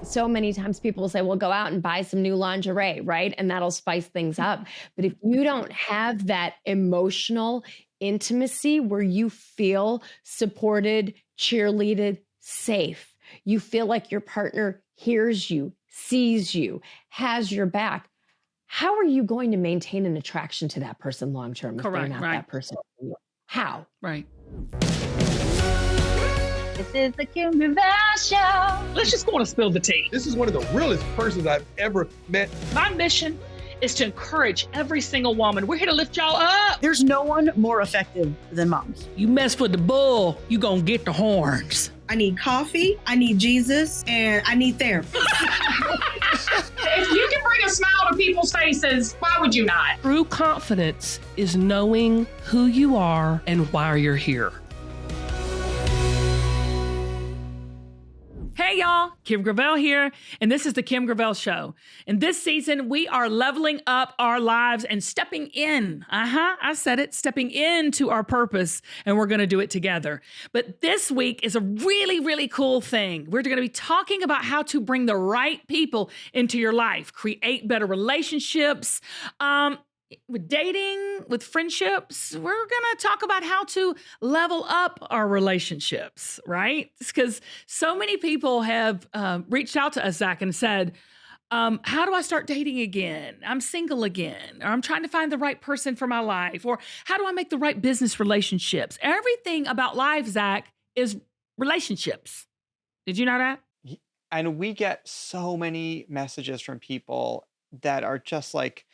So many times people will say, well, go out and buy some new lingerie, right? And that'll spice things up. But if you don't have that emotional intimacy where you feel supported, cheerleaded, safe, you feel like your partner hears you, sees you, has your back, how are you going to maintain an attraction to that person long term if they're not that person for you? How? Right. This is the Kim Gravel Show. Let's just go on and spill the tea. This is one of the realest persons I've ever met. My mission is to encourage every single woman. We're here to lift y'all up. There's no one more effective than moms. You mess with the bull, you gonna get the horns. I need coffee, I need Jesus, and I need therapy. If you can bring a smile to people's faces, why would you not? True confidence is knowing who you are and why you're here. Hey y'all, Kim Gravel here, and this is the Kim Gravel Show. And this season, we are leveling up our lives and stepping in. I said it, stepping into our purpose, and we're gonna do it together. But this week is a really, really cool thing. We're gonna be talking about how to bring the right people into your life, create better relationships, with dating, with friendships. We're going to talk about how to level up our relationships, right? Because so many people have reached out to us, Zach, and said, how do I start dating again? I'm single again, or I'm trying to find the right person for my life, or how do I make the right business relationships? Everything about life, Zach, is relationships. Did you know that? And we get so many messages from people that are just like,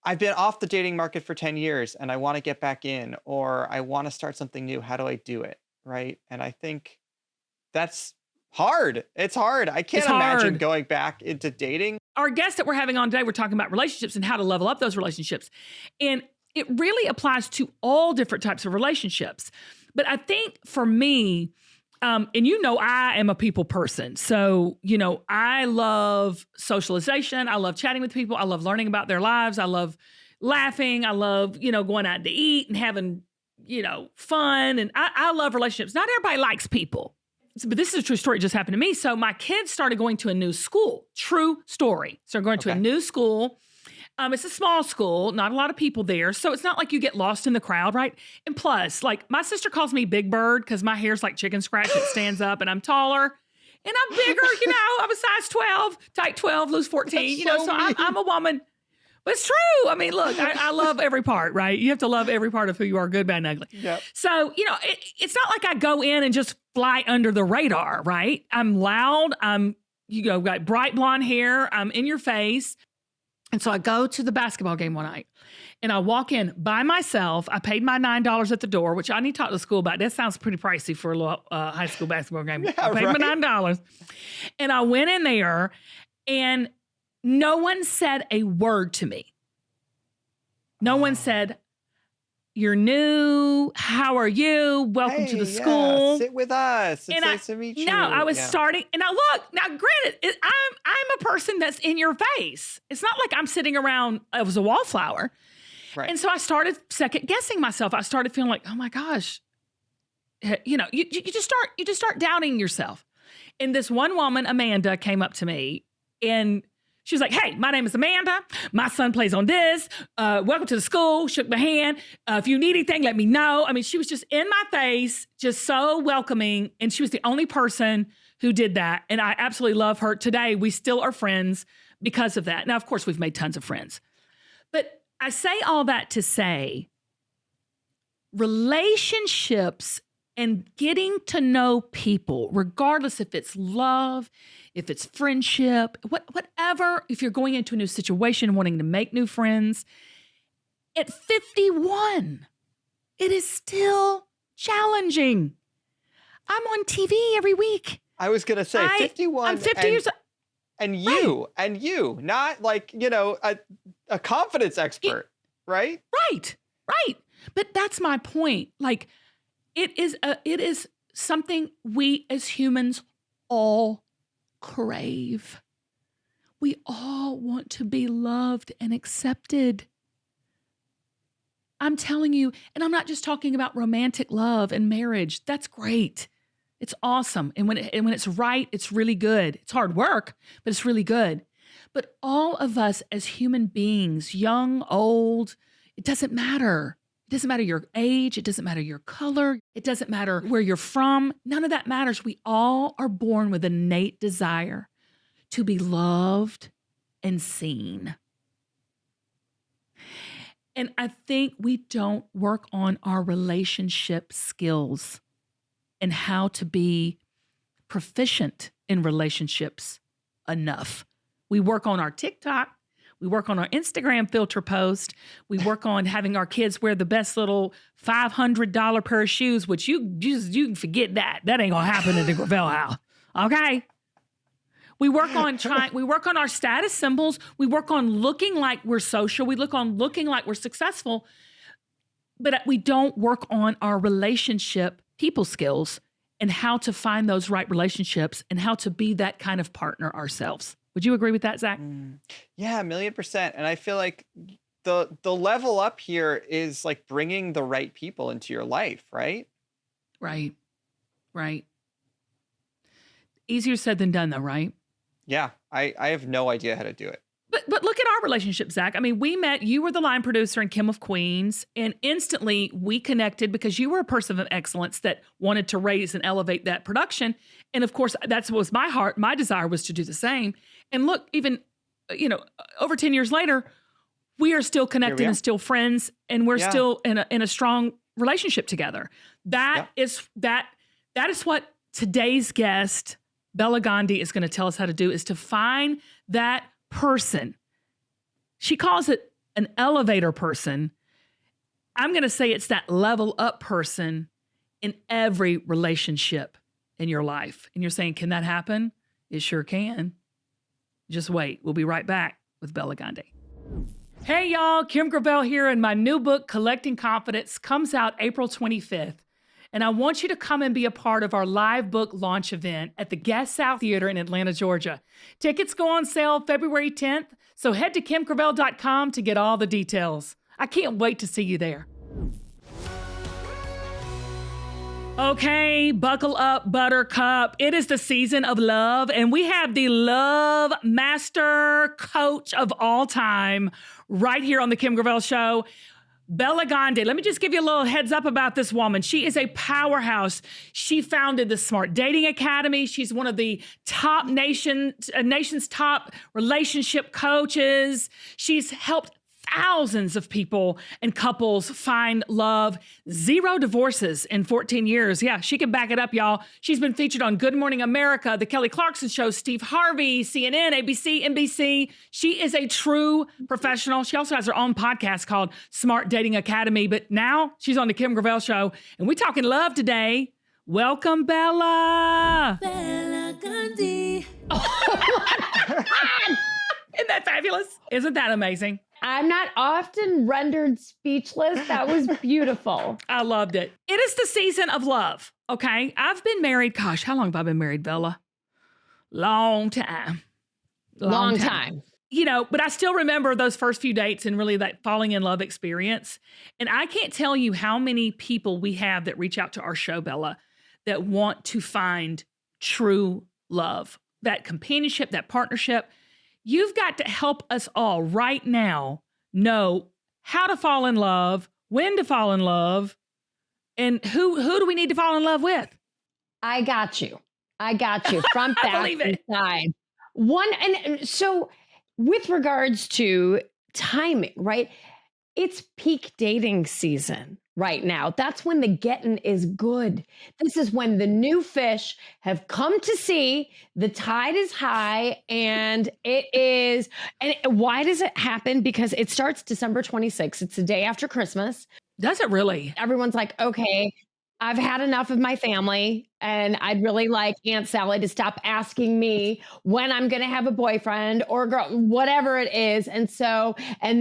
I've been off the dating market for 10 years and I want to get back in, or I want to start something new. How do I do it? Right. And I think that's hard. It's hard. I can't imagine going back into dating. Our guest that we're having on today, we're talking about relationships and how to level up those relationships. And it really applies to all different types of relationships. But I think for me, and I am a people person. So, I love socialization. I love chatting with people. I love learning about their lives. I love laughing. I love, going out to eat and having, fun. And I love relationships. Not everybody likes people. But this is a true story. It just happened to me. So my kids started going to a new school. True story. So going to a new school. It's a small school, not a lot of people there. So it's not like you get lost in the crowd, right? And plus, like my sister calls me Big Bird because my hair's like chicken scratch. It stands up and I'm taller and I'm bigger, I'm a size 12, tight 12, lose 14, so I'm a woman. But it's true. I mean, look, I love every part, right? You have to love every part of who you are, good, bad, and ugly. Yep. So, it's not like I go in and just fly under the radar, right? I'm loud. Got bright blonde hair. I'm in your face. And so I go to the basketball game one night and I walk in by myself. I paid my $9 at the door, which I need to talk to the school about. That sounds pretty pricey for a little high school basketball game. Yeah, I paid my $9. And I went in there and no one said a word to me. No one said, "You're new. How are you? Welcome to the school. Sit with us. It's nice to meet you." No, I was starting, and now granted, I'm a person that's in your face. It's not like I'm sitting around, I was a wallflower. Right. And so I started second guessing myself. I started feeling like, oh my gosh, you just start doubting yourself. And this one woman, Amanda, came up to me and she was like, "Hey, my name is Amanda. My son plays on this. Welcome to the school." Shook my hand. "If you need anything, let me know." I mean, she was just in my face, just so welcoming. And she was the only person who did that. And I absolutely love her. Today, we still are friends because of that. Now, of course, we've made tons of friends. But I say all that to say relationships and getting to know people, regardless if it's love, if it's friendship, whatever, if you're going into a new situation, wanting to make new friends, at 51, it is still challenging. I'm on TV every week. I was going to say 51. I'm 50 years old. And you, not like, a confidence expert, right? Right. But that's my point. Like, it is something we as humans all crave. We all want to be loved and accepted. I'm telling you, and I'm not just talking about romantic love and marriage. That's great. It's awesome. And when it's right, it's really good. It's hard work, but it's really good. But all of us as human beings, young, old, it doesn't matter. It doesn't matter your age. It doesn't matter your color. It doesn't matter where you're from. None of that matters. We all are born with an innate desire to be loved and seen. And I think we don't work on our relationship skills and how to be proficient in relationships enough. We work on our TikTok. We work on our Instagram filter post. We work on having our kids wear the best little $500 pair of shoes, which you can forget that. That ain't gonna happen in the Gravel house. Okay? We work on our status symbols. We work on looking like we're social. We look on looking like we're successful. But we don't work on our relationship people skills and how to find those right relationships and how to be that kind of partner ourselves. Would you agree with that, Zach? Yeah, 1,000,000%. And I feel like the level up here is like bringing the right people into your life, right? Right. Easier said than done, though, right? Yeah, I have no idea how to do it. But look at our relationship, Zach. I mean, we met, you were the line producer in Kim of Queens, and instantly we connected because you were a person of excellence that wanted to raise and elevate that production. And of course, that's what was my desire was to do the same. And look, even, over 10 years later, we are still connected and still friends, and we're still in a strong relationship together. That is what today's guest, Bela Gandhi, is going to tell us how to do, is to find that person. She calls it an elevator person. I'm going to say it's that level up person in every relationship in your life. And you're saying, can that happen? It sure can. Just wait. We'll be right back with Bela Gandhi. Hey, y'all. Kim Gravel here, and my new book, Collecting Confidence, comes out April 25th. And I want you to come and be a part of our live book launch event at the Gas South Theater in Atlanta, Georgia. Tickets go on sale February 10th, so head to kimgravel.com to get all the details. I can't wait to see you there. Okay, buckle up, Buttercup. It is the season of love, and we have the love master coach of all time right here on the Kim Gravel Show. Bela Gandhi. Let me just give you a little heads up about this woman. She is a powerhouse. She founded the Smart Dating Academy. She's one of the top nation's top relationship coaches. She's helped thousands of people and couples find love. 0 divorces in 14 years. Yeah, she can back it up, y'all. She's been featured on Good Morning America, The Kelly Clarkson Show, Steve Harvey, CNN, ABC, NBC. She is a true professional. She also has her own podcast called Smart Dating Academy, but now she's on the Kim Gravel Show, and we're talking love today. Welcome, Bela. Bela Gandhi. Isn't that fabulous? Isn't that amazing? I'm not often rendered speechless. That was beautiful. I loved it. It is the season of love, okay? I've been married, gosh, how long have I been married, Bela? Long time. Long time. But I still remember those first few dates and really that falling in love experience. And I can't tell you how many people we have that reach out to our show, Bela, that want to find true love, that companionship, that partnership. You've got to help us all right now know how to fall in love, when to fall in love, and who do we need to fall in love with? I got you. Front, back, and side. And so with regards to timing, right? It's peak dating season right now. That's when the getting is good. This is when the new fish have come to sea, the tide is high, and it is. And why does it happen? Because it starts December 26th. It's the day after Christmas. Does it really? Everyone's like, okay, I've had enough of my family, and I'd really like Aunt Sally to stop asking me when I'm going to have a boyfriend or girl, whatever it is. And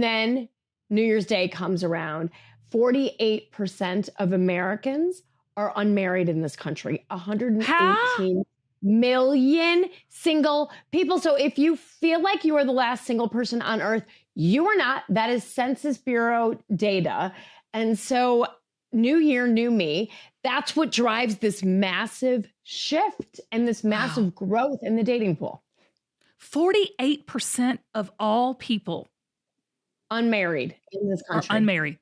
then New Year's Day comes around. 48% of Americans are unmarried in this country. 118 million single people. So if you feel like you are the last single person on earth, you are not. That is Census Bureau data. And so new year, new me. That's what drives this massive shift and this massive growth in the dating pool. 48% of all people Unmarried in this are country. unmarried.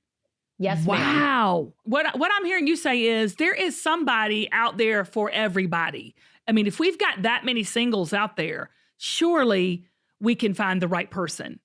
Yes, ma'am. Wow. What I'm hearing you say is there is somebody out there for everybody. I mean, if we've got that many singles out there, surely we can find the right person.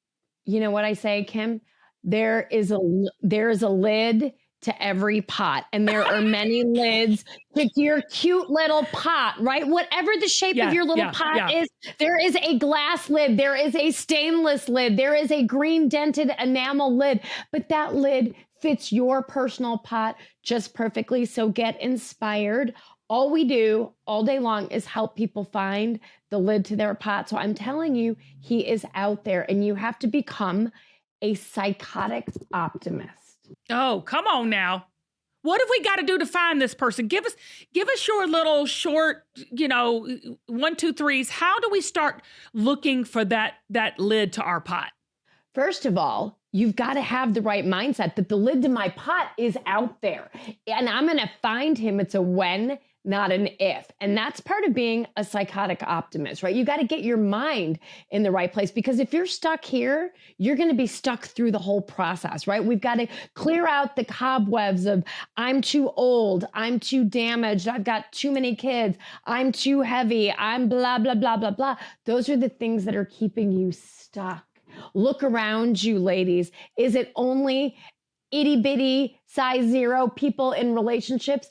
You know what I say, Kim? There is a lid to every pot, and there are many lids to your cute little pot, right? Whatever the shape of your little pot is, there is a glass lid, there is a stainless lid, there is a green dented enamel lid, but that lid fits your personal pot just perfectly. So get inspired. All we do all day long is help people find the lid to their pot. So I'm telling you, he is out there, and you have to become a psychotic optimist. Oh, come on now. What have we got to do to find this person? Give us your little short, 1, 2, 3s. How do we start looking for that lid to our pot? First of all, you've got to have the right mindset that the lid to my pot is out there, and I'm going to find him. It's a when, not an if. And that's part of being a psychotic optimist, right? You got to get your mind in the right place, because if you're stuck here, you're going to be stuck through the whole process, right? We've got to clear out the cobwebs of I'm too old, I'm too damaged, I've got too many kids, I'm too heavy, I'm blah, blah, blah, blah, blah. Those are the things that are keeping you stuck. Look around you, ladies. Is it only itty bitty size 0 people in relationships?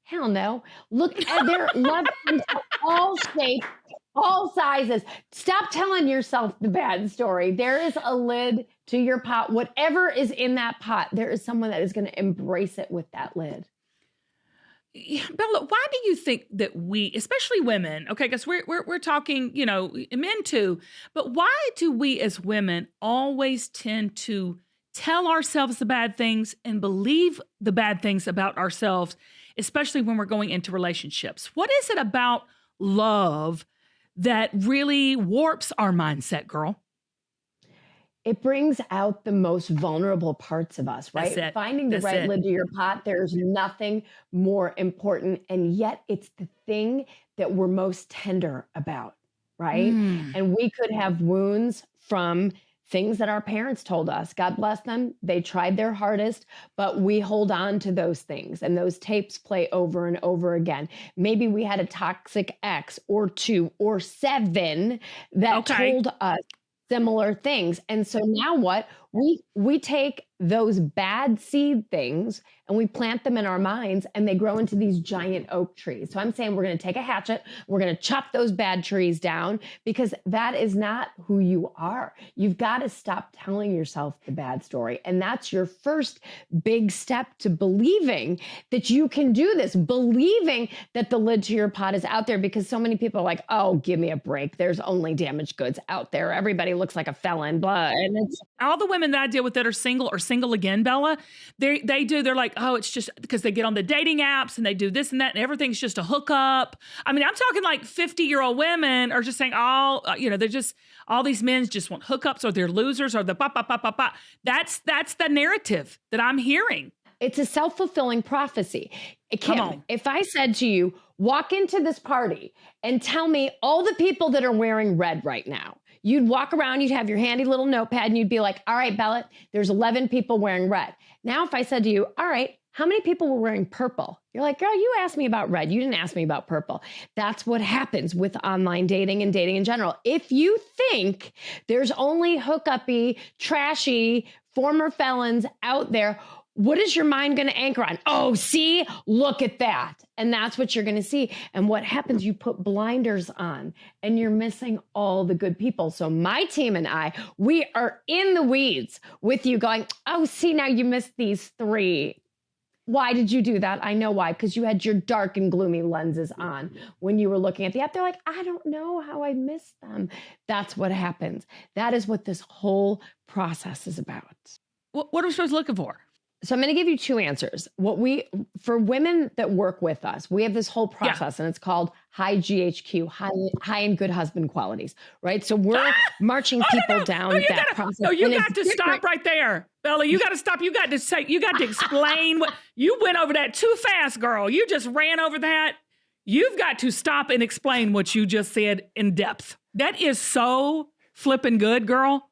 Hell no. Look at their love comes to all shapes, all sizes. Stop telling yourself the bad story. There is a lid to your pot. Whatever is in that pot, there is someone that is going to embrace it with that lid. Bella, why do you think that we, especially women, okay, because we're talking, men too, but why do we as women always tend to tell ourselves the bad things and believe the bad things about ourselves, especially when we're going into relationships? What is it about love that really warps our mindset, girl? It brings out the most vulnerable parts of us, right? Finding the right lid to your pot, there's nothing more important. And yet it's the thing that we're most tender about, right? And we could have wounds from things that our parents told us. God bless them. They tried their hardest, but we hold on to those things, and those tapes play over and over again. Maybe we had a toxic ex or 2 or 7 that told us similar things. And so now what? We take those bad seed things and we plant them in our minds, and they grow into these giant oak trees. So I'm saying we're going to take a hatchet, we're going to chop those bad trees down, because that is not who you are. You've got to stop telling yourself the bad story. And that's your first big step to believing that you can do this, believing that the lid to your pot is out there, because so many people are like, oh, give me a break. There's only damaged goods out there. Everybody looks like a felon, blah. And it's all the women that I deal with that are single or single again, Bella, they're like, oh, it's just because they get on the dating apps and they do this and that, and everything's just a hookup. I mean, I'm talking like 50-year-old women are just saying they're just, all these men just want hookups, or they're losers, or the ba, ba, ba, ba, ba. That's the narrative that I'm hearing. It's a self-fulfilling prophecy. Kim, if I said to you, walk into this party and tell me all the people that are wearing red right now, you'd walk around, you'd have your handy little notepad, and you'd be like, all right, Bella, there's 11 people wearing red. Now, if I said to you, all right, how many people were wearing purple? You're like, girl, you asked me about red. You didn't ask me about purple. That's what happens with online dating and dating in general. If you think there's only hookup-y, trashy, former felons out there, what is your mind going to anchor on? Oh, see, look at that. And that's what you're going to see. And what happens, you put blinders on and you're missing all the good people. So my team and I, we are in the weeds with you going, oh, see, now you missed these 3. Why did you do that? I know why, because you had your dark and gloomy lenses on when you were looking at the app. They're like, I don't know how I missed them. That's what happens. That is what this whole process is about. What are we supposed to look for? So I'm going to give you two answers. For women that work with us, we have this whole process and it's called high GHQ, high and good husband qualities, right? So we're marching people down that process. No, you got to stop right there. Bella, you got to stop. You got to explain what you went over that too fast, girl. You just ran over that. You've got to stop and explain what you just said in depth. That is so flipping good, girl.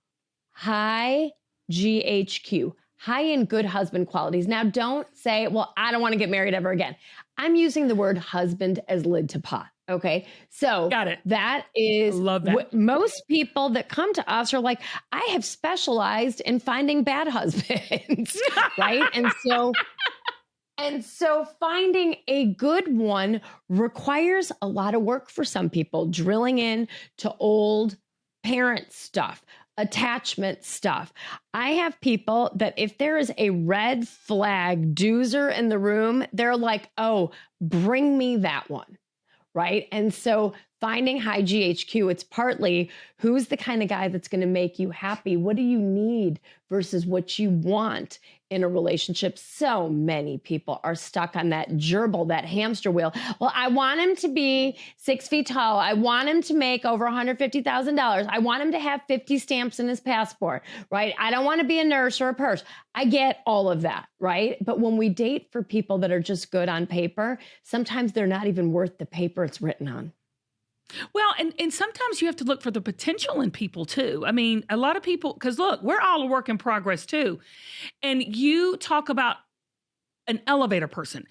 High GHQ. High and good husband qualities. Now, don't say, well, I don't want to get married ever again. I'm using the word husband as lid to pot. Okay. So got it. That is love that. Most people that come to us are like, I have specialized in finding bad husbands. Right. And so finding a good one requires a lot of work for some people, drilling in to old parent stuff, attachment stuff. I have people that if there is a red flag doozer in the room, they're like, oh, bring me that one. Right. And so finding high GHQ, it's partly who's the kind of guy that's going to make you happy? What do you need versus what you want in a relationship? So many people are stuck on that gerbil, that hamster wheel. Well, I want him to be 6 feet tall. I want him to make over $150,000. I want him to have 50 stamps in his passport, right? I don't want to be a nurse or a purse. I get all of that, right? But when we date for people that are just good on paper, sometimes they're not even worth the paper it's written on. Well, and sometimes you have to look for the potential in people too. I mean, a lot of people, because look, we're all a work in progress too. And you talk about an elevator person.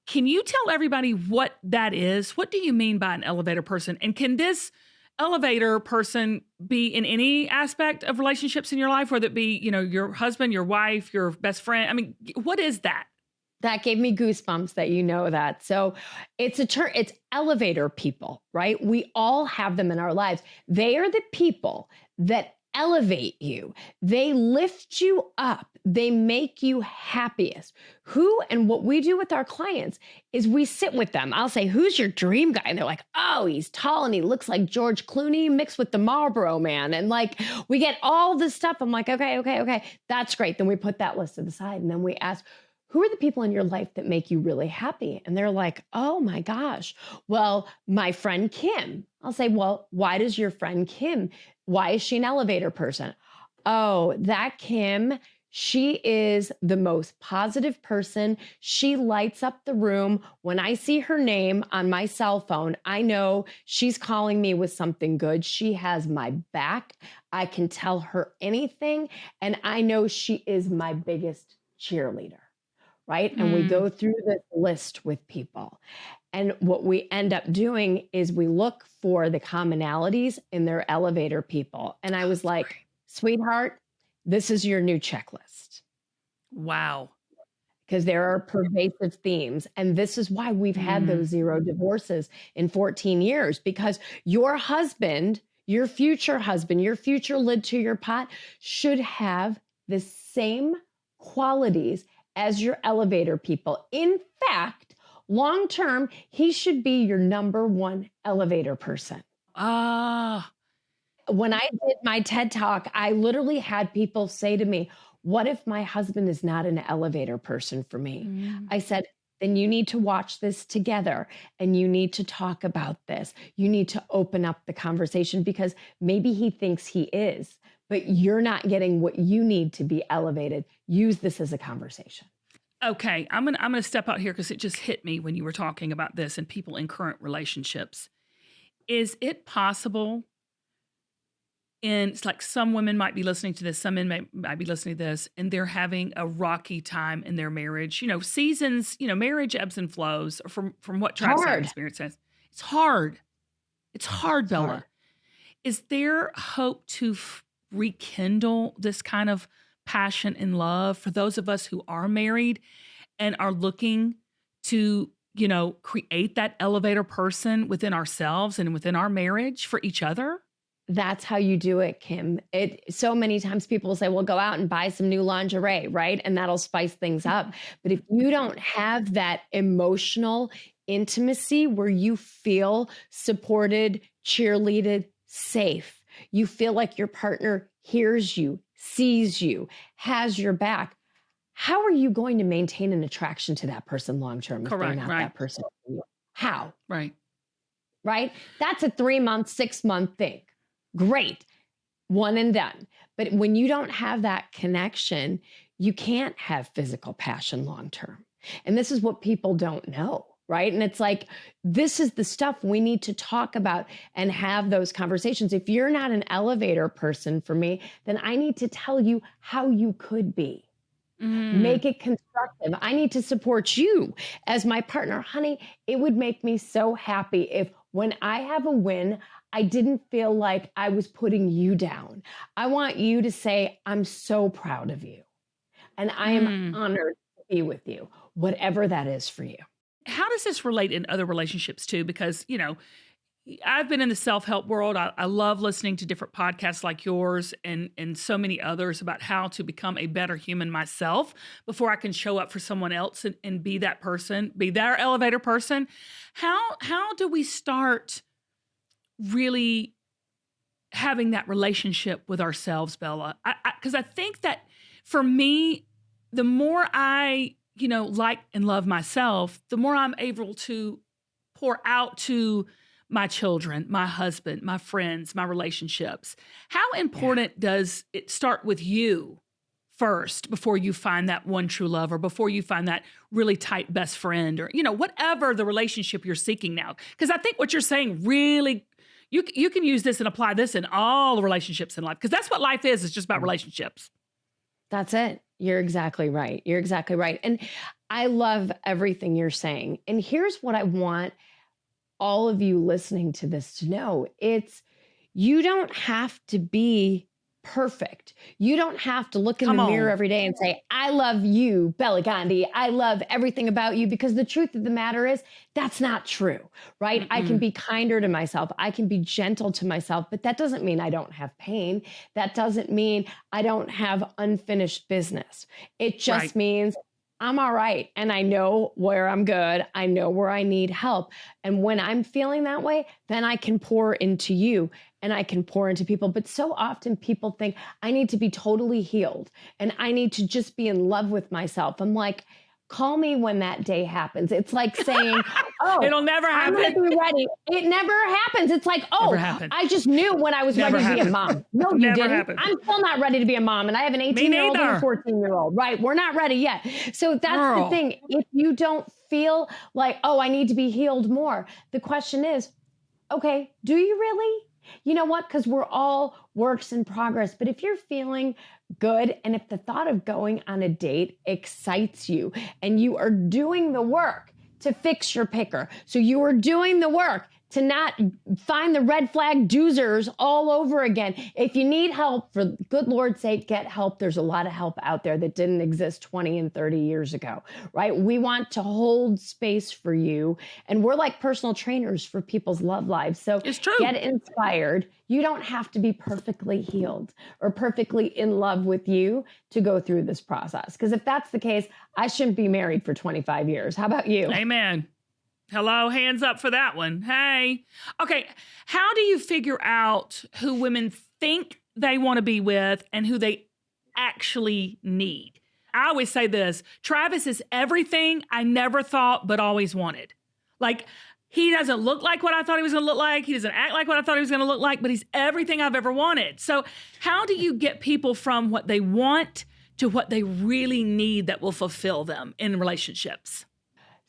Can you tell everybody what that is? What do you mean by an elevator person? And can this elevator person be in any aspect of relationships in your life, whether it be, your husband, your wife, your best friend? I mean, what is that? That gave me goosebumps that you know that. So it's it's elevator people, right? We all have them in our lives. They are the people that elevate you. They lift you up. They make you happiest. And what we do with our clients is we sit with them. I'll say, who's your dream guy? And they're like, oh, he's tall and he looks like George Clooney mixed with the Marlboro Man. And like, we get all this stuff. I'm like, okay. That's great. Then we put that list to the side and then we ask, who are the people in your life that make you really happy? And they're like, oh my gosh, well, my friend Kim. I'll say, well, why does your friend Kim, why is she an elevator person? Oh, that Kim, she is the most positive person. She lights up the room. When I see her name on my cell phone, I know she's calling me with something good. She has my back. I can tell her anything. And I know she is my biggest cheerleader. Right. And we go through this list with people. And what we end up doing is we look for the commonalities in their elevator people. And I was like, sweetheart, this is your new checklist. Wow. Because there are pervasive themes. And this is why we've had those 0 divorces in 14 years, because your husband, your future lid to your pot should have the same qualities as your elevator people. In fact, long term, he should be your number one elevator person. When I did my TED Talk, I literally had people say to me, what if my husband is not an elevator person for me? I said, then you need to watch this together and you need to talk about this. You need to open up the conversation because maybe he thinks he is, but you're not getting what you need to be elevated. Use this as a conversation. Okay, I'm gonna step out here because it just hit me when you were talking about this and people in current relationships. Is it possible? And it's like some women might be listening to this, some men might be listening to this, and they're having a rocky time in their marriage. Seasons. Marriage ebbs and flows. From what Tribe Side Experience says, it's hard. It's hard, Bella. Hard. Is there hope to rekindle this kind of passion and love for those of us who are married and are looking to, create that elevator person within ourselves and within our marriage for each other? That's how you do it, Kim. So many times people will say, well, go out and buy some new lingerie, right? And that'll spice things up. But if you don't have that emotional intimacy where you feel supported, cheerleaded, safe, you feel like your partner hears you, sees you, has your back, how are you going to maintain an attraction to that person long-term if they're Correct, not right. that person for you? How? Right. Right? That's a 3-month, 6-month thing. Great. One and done. But when you don't have that connection, you can't have physical passion long-term. And this is what people don't know, right? And it's like, this is the stuff we need to talk about and have those conversations. If you're not an elevator person for me, then I need to tell you how you could be. Make it constructive. I need to support you as my partner. Honey, it would make me so happy if when I have a win, I didn't feel like I was putting you down. I want you to say, I'm so proud of you. And I am honored to be with you, whatever that is for you. How does this relate in other relationships too? Because, you know, I've been in the self-help world. I love listening to different podcasts like yours and so many others about how to become a better human myself before I can show up for someone else and be that person, be their elevator person. How do we start really having that relationship with ourselves, Bella? Because I think that for me, the more I, like and love myself, the more I'm able to pour out to my children, my husband, my friends, my relationships. How important does it start with you first before you find that one true love or before you find that really tight best friend or, whatever the relationship you're seeking now? Because I think what you're saying really, you can use this and apply this in all the relationships in life because that's what life is. It's just about relationships. That's it. You're exactly right. You're exactly right. And I love everything you're saying. And here's what I want all of you listening to this to know. It's, you don't have to be perfect. You don't have to look in the mirror every day and say, I love you, Bela Gandhi. I love everything about you, because the truth of the matter is that's not true, right? I can be kinder to myself. I can be gentle to myself, but that doesn't mean I don't have pain. That doesn't mean I don't have unfinished business. It just means I'm all right. And I know where I'm good. I know where I need help. And when I'm feeling that way, then I can pour into you and I can pour into people. But so often people think I need to be totally healed and I need to just be in love with myself. I'm like, call me when that day happens. It's like saying, oh, it'll never happen. I'm going to be ready. It never happens. It's like, oh, I just knew when I was ready to be a mom. No, you didn't. Happened. I'm still not ready to be a mom. And I have an 18-year-old and a 14-year-old, right? We're not ready yet. So that's the thing. If you don't feel like, oh, I need to be healed more, the question is, okay, do you really? You know what? Because we're all works in progress. But if you're feeling good, and if the thought of going on a date excites you, and you are doing the work to fix your picker, so you are doing the work to not find the red flag doozers all over again. If you need help, for good Lord's sake, get help. There's a lot of help out there that didn't exist 20 and 30 years ago, right? We want to hold space for you. And we're like personal trainers for people's love lives. So it's true. Get inspired. You don't have to be perfectly healed or perfectly in love with you to go through this process. Because if that's the case, I shouldn't be married for 25 years. How about you? Amen. Hello, hands up for that one. Hey. Okay, how do you figure out who women think they want to be with and who they actually need? I always say this, Travis is everything I never thought but always wanted. Like, he doesn't look like what I thought he was going to look like. He doesn't act like what I thought he was going to look like, but he's everything I've ever wanted. So how do you get people from what they want to what they really need that will fulfill them in relationships?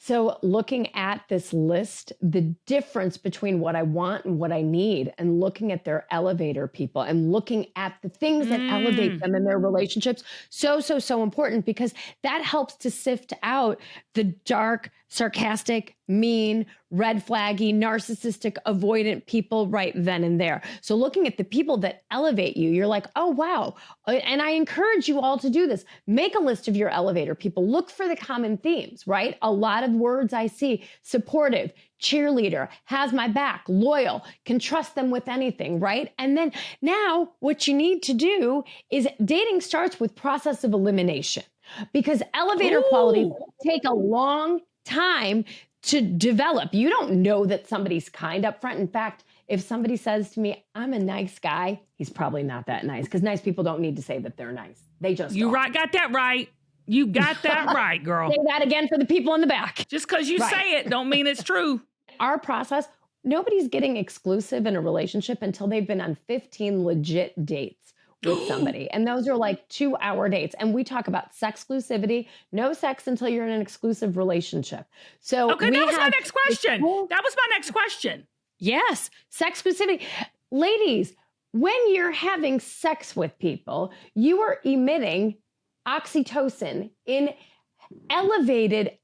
So looking at this list, the difference between what I want and what I need, and looking at their elevator people and looking at the things that elevate them in their relationships, so important, because that helps to sift out the dark, sarcastic, mean, red flaggy, narcissistic, avoidant people right then and there. So looking at the people that elevate you, you're like, oh, wow. And I encourage you all to do this. Make a list of your elevator people. Look for the common themes, right? A lot of words I see: supportive, cheerleader, has my back, loyal, can trust them with anything, right? And then now what you need to do is, dating starts with process of elimination, because elevator qualities take a long time to develop. You don't know that somebody's kind up front. In fact, if somebody says to me, I'm a nice guy, he's probably not that nice, because nice people don't need to say that they're nice. They just You are. right, got that right. You got that right, girl. Say that again for the people in the back. Just because you say it don't mean it's true. Our process, nobody's getting exclusive in a relationship until they've been on 15 legit dates with somebody. And those are like 2-hour dates. And we talk about sexclusivity, no sex until you're in an exclusive relationship. So okay, that was my next question. That was my next question. Yes, sexclusivity. Ladies, when you're having sex with people, you are emitting oxytocin in elevated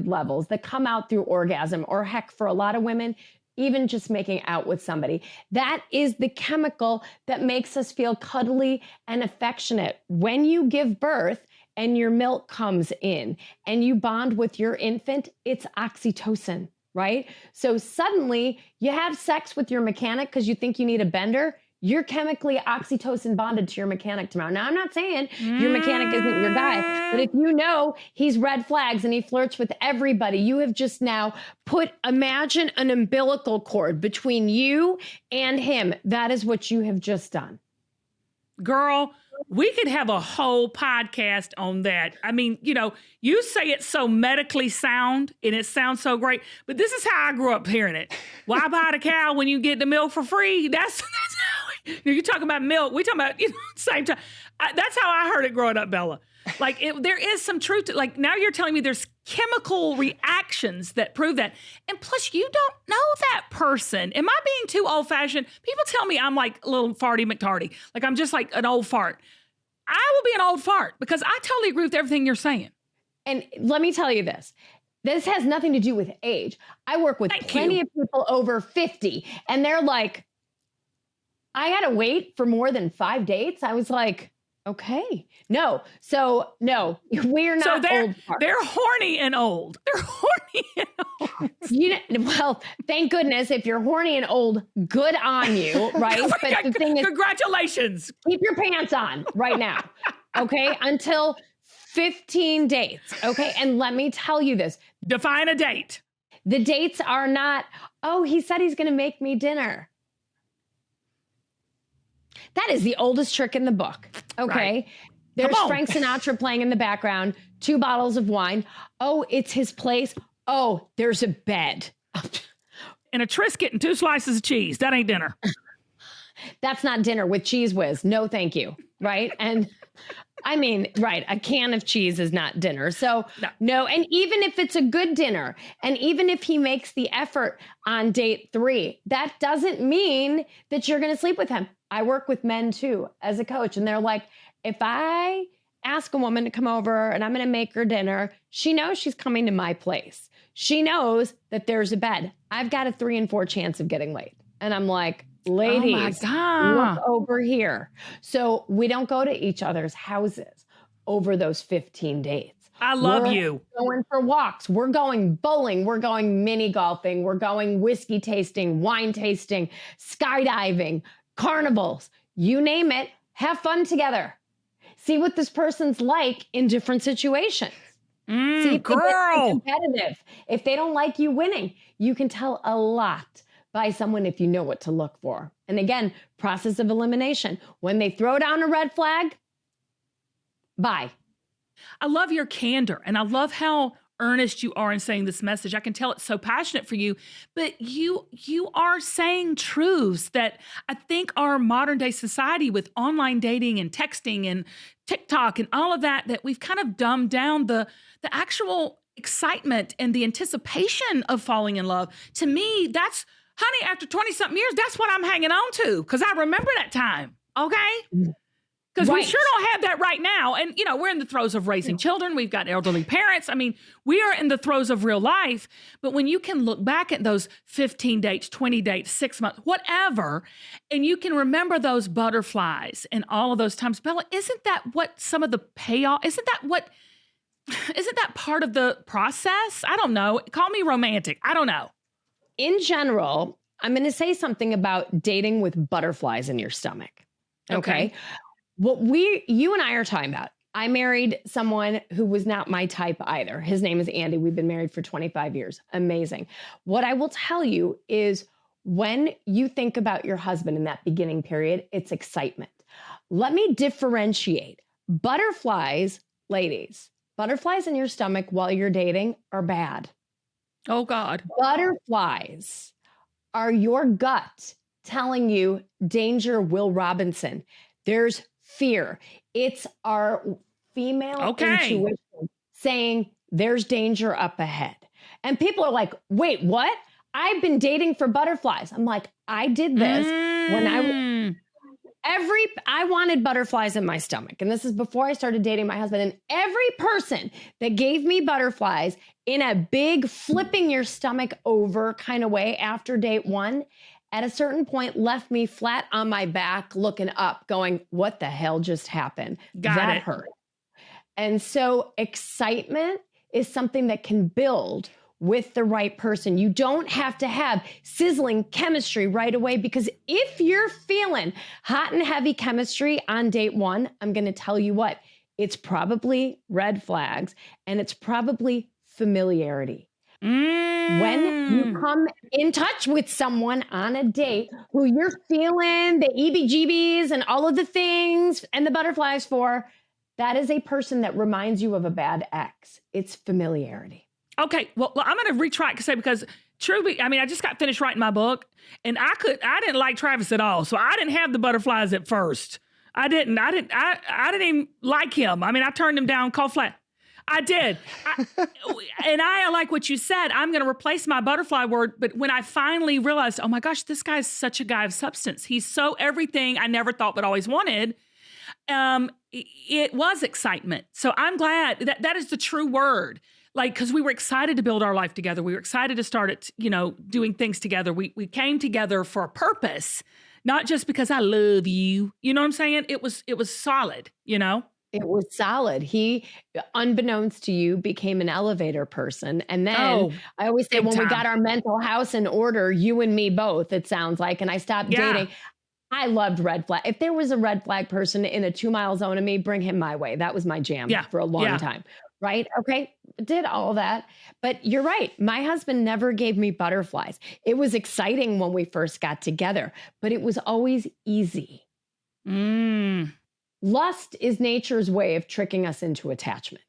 levels that come out through orgasm, or heck, for a lot of women, even just making out with somebody. That is the chemical that makes us feel cuddly and affectionate. When you give birth and your milk comes in and you bond with your infant, it's oxytocin, right? So suddenly you have sex with your mechanic because you think you need a bender. You're chemically oxytocin bonded to your mechanic tomorrow. Now, I'm not saying your mechanic isn't your guy, but if you know he's red flags and he flirts with everybody, you have just now imagine an umbilical cord between you and him. That is what you have just done. Girl, we could have a whole podcast on that. I mean, you say it's so medically sound and it sounds so great, but this is how I grew up hearing it. Why buy the cow when you get the milk for free? That's how you're talking about milk. We talking about, same time. That's how I heard it growing up, Bella. Like there is some truth to, like, now you're telling me there's chemical reactions that prove that. And plus you don't know that person. Am I being too old fashioned? People tell me I'm like a little farty McTardy. Like I'm just like an old fart. I will be an old fart because I totally agree with everything you're saying. And let me tell you this. This has nothing to do with age. I work with plenty of people over 50 and they're like, I had to wait for more than 5 dates. I was like, okay, no. So no, we're not old farts. They're horny and old. They're horny and old. Well, thank goodness if you're horny and old, good on you, right? But the thing is, congratulations. Keep your pants on right now, okay? Until 15 dates, okay? And let me tell you this. Define a date. The dates are not, oh, he said he's going to make me dinner. That is the oldest trick in the book. Okay. Right. There's Frank Sinatra playing in the background, 2 bottles of wine. Oh, it's his place. Oh, there's a bed. And a Triscuit and 2 slices of cheese. That ain't dinner. That's not dinner with Cheese Whiz. No, thank you. Right. And I mean, right. A can of cheese is not dinner. So no. And even if it's a good dinner, and even if he makes the effort on date 3, that doesn't mean that you're going to sleep with him. I work with men too as a coach, and they're like, if I ask a woman to come over and I'm going to make her dinner, she knows she's coming to my place. She knows that there's a bed. I've got a 3 in 4 chance of getting laid. And I'm like, ladies, look over here. So we don't go to each other's houses over those 15 dates. I love you. We're going for walks. We're going bowling. We're going mini golfing. We're going whiskey tasting, wine tasting, skydiving, carnivals, you name it. Have fun together. See what this person's like in different situations. See if they're competitive. If they don't like you winning, you can tell a lot by someone if you know what to look for. And again, process of elimination. When they throw down a red flag, bye. I love your candor, and I love how earnest you are in saying this message. I can tell it's so passionate for you, but you are saying truths that I think our modern day society with online dating and texting and TikTok and all of that we've kind of dumbed down the actual excitement and the anticipation of falling in love. To me, that's, honey, after 20 something years, that's what I'm hanging on to because I remember that time. Okay. Because we sure don't have that right now. And, we're in the throes of raising children. We've got elderly parents. I mean, we are in the throes of real life. But when you can look back at those 15 dates, 20 dates, 6 months, whatever, and you can remember those butterflies and all of those times, Bella, isn't that what some of the payoff, isn't that part of the process? I don't know. Call me romantic. I don't know. In general, I'm going to say something about dating with butterflies in your stomach. Okay. What you and I are talking about, I married someone who was not my type either. His name is Andy. We've been married for 25 years. Amazing. What I will tell you is when you think about your husband in that beginning period, it's excitement. Let me differentiate. Butterflies ladies, butterflies in your stomach while you're dating are bad. Oh, God. Butterflies are your gut telling you danger, Will Robinson. There's fear. It's our female intuition saying there's danger up ahead. And people are like, wait, what? I've been dating for butterflies. I'm like, I did this when I wanted butterflies in my stomach. And this is before I started dating my husband. And every person that gave me butterflies in a big flipping your stomach over kind of way after date one, at a certain point left me flat on my back looking up going, what the hell just happened? That hurt. And so excitement is something that can build with the right person. You don't have to have sizzling chemistry right away, because if you're feeling hot and heavy chemistry on date one, I'm going to tell you what, it's probably red flags and it's probably familiarity. When you come in touch with someone on a date who you're feeling the EBGBs and all of the things and the butterflies for, that is a person that reminds you of a bad ex. It's familiarity. Okay, well, I'm going to retract to say, because truly, I mean, I just got finished writing my book, and I didn't like Travis at all, so I didn't have the butterflies at first. I didn't even like him. I mean, I turned him down cold flat. I did. And I like what you said. I'm going to replace my butterfly word. But when I finally realized, oh my gosh, this guy's such a guy of substance. He's so everything I never thought but always wanted. It was excitement. So I'm glad that is the true word. Like, because we were excited to build our life together. We were excited to start it, doing things together. We came together for a purpose, not just because I love you. You know what I'm saying? It was solid, It was solid. He, unbeknownst to you, became an elevator person. And then I always say, when we got our mental house in order, you and me both, it sounds like, and I stopped dating. I loved red flag. If there was a red flag person in a 2-mile zone of me, bring him my way. That was my jam for a long time. Right? Okay. Did all that. But you're right. My husband never gave me butterflies. It was exciting when we first got together, but it was always easy. Lust is nature's way of tricking us into attachment.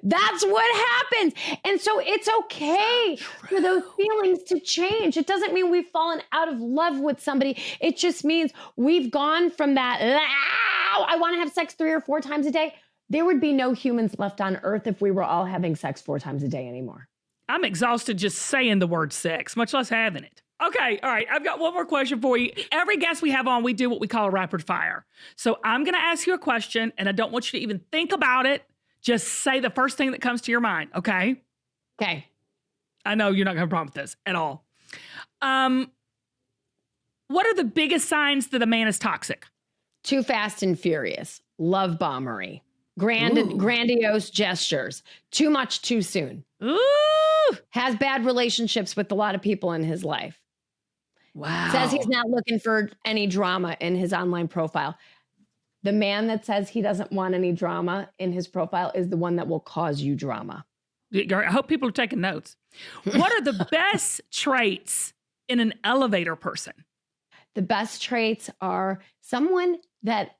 That's what happens. And so it's okay for those feelings to change. It doesn't mean we've fallen out of love with somebody. It just means we've gone from that, I want to have sex 3 or 4 times a day. There would be no humans left on earth if we were all having sex 4 times a day anymore. I'm exhausted just saying the word sex, much less having it. Okay, all right. I've got one more question for you. Every guest we have on, we do what we call a rapid fire. So I'm going to ask you a question, and I don't want you to even think about it. Just say the first thing that comes to your mind, okay? Okay. I know you're not going to have a problem with this at all. What are the biggest signs that a man is toxic? Too fast and furious. Love bombery. Grandiose gestures. Too much too soon. Ooh. Has bad relationships with a lot of people in his life. Wow. Says he's not looking for any drama in his online profile. The man that says he doesn't want any drama in his profile is the one that will cause you drama. I hope people are taking notes. What are the best traits in an elevator person? The best traits are someone that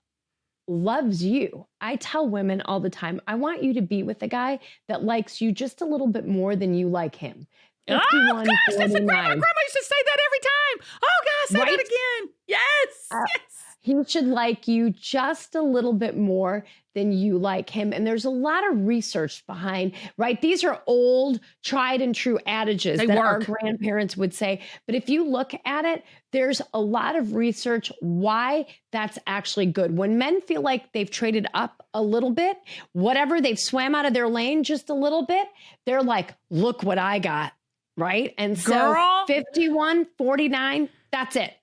loves you. I tell women all the time, I want you to be with a guy that likes you just a little bit more than you like him. 51, oh, gosh, that's a grandma. 49. Grandma used to say that every time. Oh, gosh, say that again. Yes, yes. He should like you just a little bit more than you like him. And there's a lot of research behind, right? These are old, tried and true adages that our grandparents would say. But if you look at it, there's a lot of research why that's actually good. When men feel like they've traded up a little bit, whatever, they've swam out of their lane just a little bit, they're like, look what I got, right? And so 51, 49, that's it.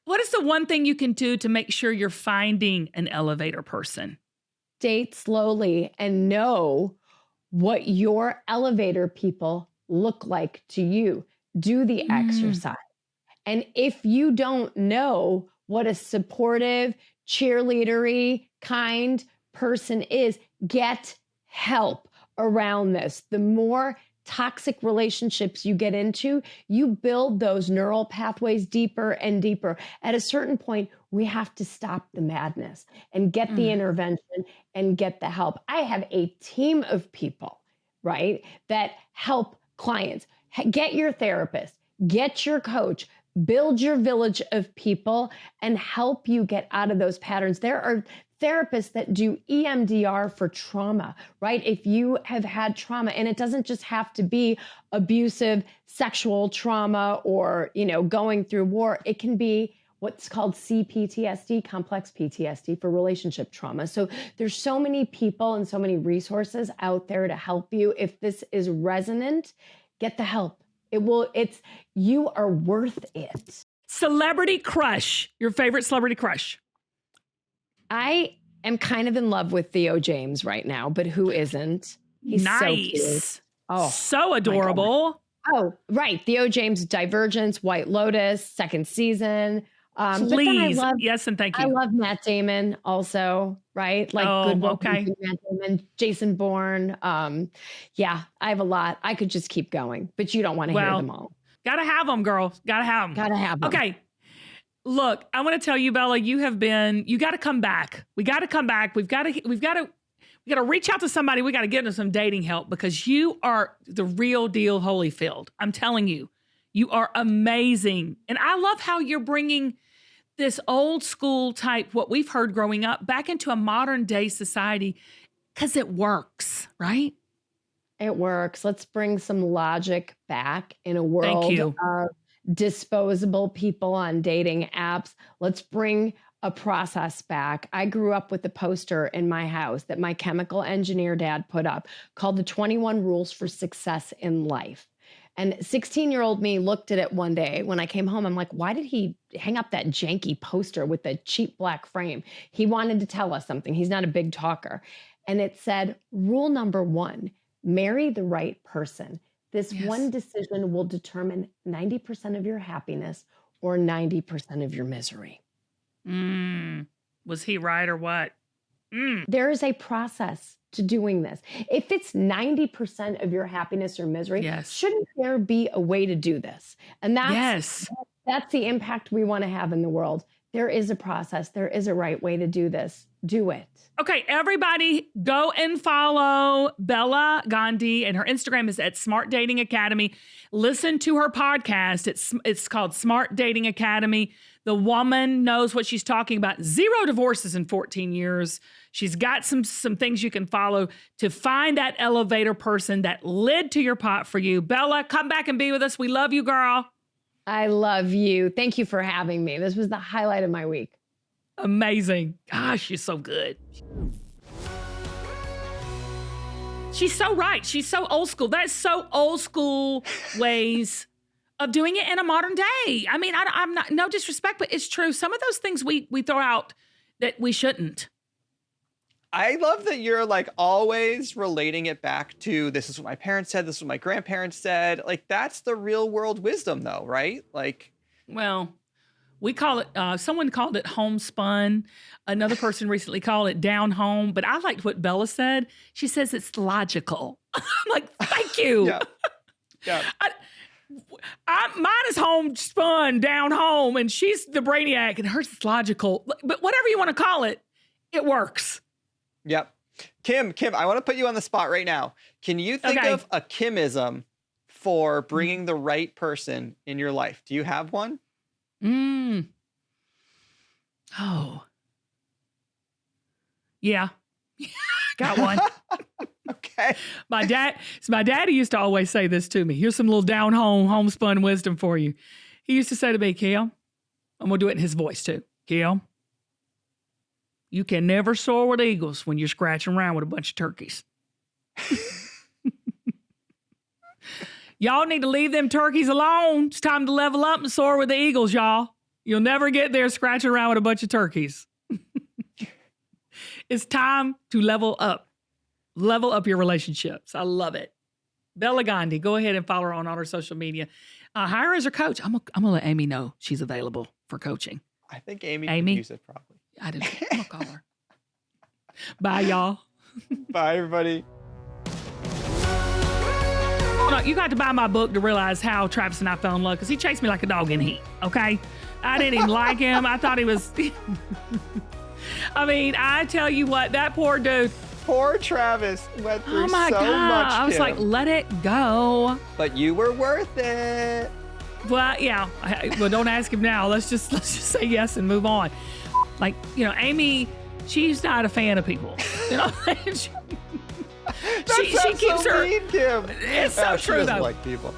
What is the one thing you can do to make sure you're finding an elevator person? Date slowly and know what your elevator people look like to you. Do the exercise. And if you don't know what a supportive, cheerleadery, kind person is, get help around this. The more toxic relationships you get into, you build those neural pathways deeper and deeper. At a certain point, we have to stop the madness and get the intervention and get the help. I have a team of people, right, that help clients. Get your therapist, get your coach, build your village of people and help you get out of those patterns. There are therapists that do EMDR for trauma, right? If you have had trauma, and it doesn't just have to be abusive sexual trauma or, going through war, it can be what's called CPTSD, complex PTSD for relationship trauma. So there's so many people and so many resources out there to help you. If this is resonant, get the help. You are worth it. Celebrity crush. Your favorite celebrity crush? I am kind of in love with Theo James right now, but who isn't? He's nice. So cute. Oh, so adorable. Oh, right. Theo James, Divergence, White Lotus, second season. Please. Yes, and thank you. I love Matt Damon also, right? Like okay. Matt Damon, Jason Bourne. Yeah, I have a lot. I could just keep going, but you don't want to hear them all. Gotta have them, girl. Gotta have them. Gotta have them. Okay. Look, I want to tell you, Bella, you got to come back. We got to come back. We've got to reach out to somebody. We got to get them some dating help because you are the real deal Holyfield. I'm telling you, you are amazing. And I love how you're bringing this old school type, what we've heard growing up, back into a modern day society because it works, right? It works. Let's bring some logic back in a world of disposable people on dating apps. Let's bring a process back. I grew up with a poster in my house that my chemical engineer dad put up called the 21 Rules for Success in Life. And 16-year-old me looked at it one day when I came home. I'm like, why did he hang up that janky poster with the cheap black frame? He wanted to tell us something. He's not a big talker. And it said, rule number 1, marry the right person. This one decision will determine 90% of your happiness or 90% of your misery. Was he right or what? There is a process to doing this. If it's 90% of your happiness or misery, shouldn't there be a way to do this? And that's the impact we want to have in the world. There is a process. There is a right way to do this. Do it. Okay, everybody go and follow Bela Gandhi, and her Instagram is at Smart Dating Academy. Listen to her podcast. It's called Smart Dating Academy. The woman knows what she's talking about. 0 divorces in 14 years. She's got some things you can follow to find that elevator person, that lid to your pot for you. Bella, come back and be with us. We love you, girl. I love you. Thank you for having me. This was the highlight of my week. Amazing. Gosh, you're so good. She's so right. She's so old school. That's so old school ways of doing it in a modern day. I mean, I'm not, no disrespect, but it's true. Some of those things we throw out that we shouldn't. I love that you're like always relating it back to this is what my parents said, this is what my grandparents said. Like that's the real world wisdom though, right? Like, well, we call it, someone called it homespun. Another person recently called it down home, but I liked what Bella said. She says it's logical. I'm like, thank you. Yeah. Mine is homespun, down home, and she's the brainiac, and hers is logical. But whatever you want to call it, it works. Yep. Kim, I want to put you on the spot right now. Can you think of a Kimism for bringing the right person in your life? Do you have one? Oh. Yeah. Got one. Okay. My daddy used to always say this to me. Here's some little down home, homespun wisdom for you. He used to say to me, Kim, I'm going to do it in his voice too. Kim, you can never soar with eagles when you're scratching around with a bunch of turkeys. Y'all need to leave them turkeys alone. It's time to level up and soar with the eagles, y'all. You'll never get there scratching around with a bunch of turkeys. It's time to level up. Level up your relationships. I love it. Bela Gandhi, go ahead and follow her on all her social media. Hire her as her coach. I'm gonna let Amy know she's available for coaching. I think Amy can use it probably. I do. I'm gonna call her. Bye, y'all. Bye, everybody. you got to buy my book to realize how Travis and I fell in love, because he chased me like a dog in heat. Okay, I didn't even like him. I thought he was. I mean, I tell you what, that poor dude. Poor Travis went through Oh my so God. much. I was Kim. like, let it go. But you were worth it. Well, yeah. Well, don't ask him now. Let's just say yes and move on. Like, you know, Amy, she's not a fan of people. You know, she keeps so her. mean, Kim. It's so She true doesn't though. like people.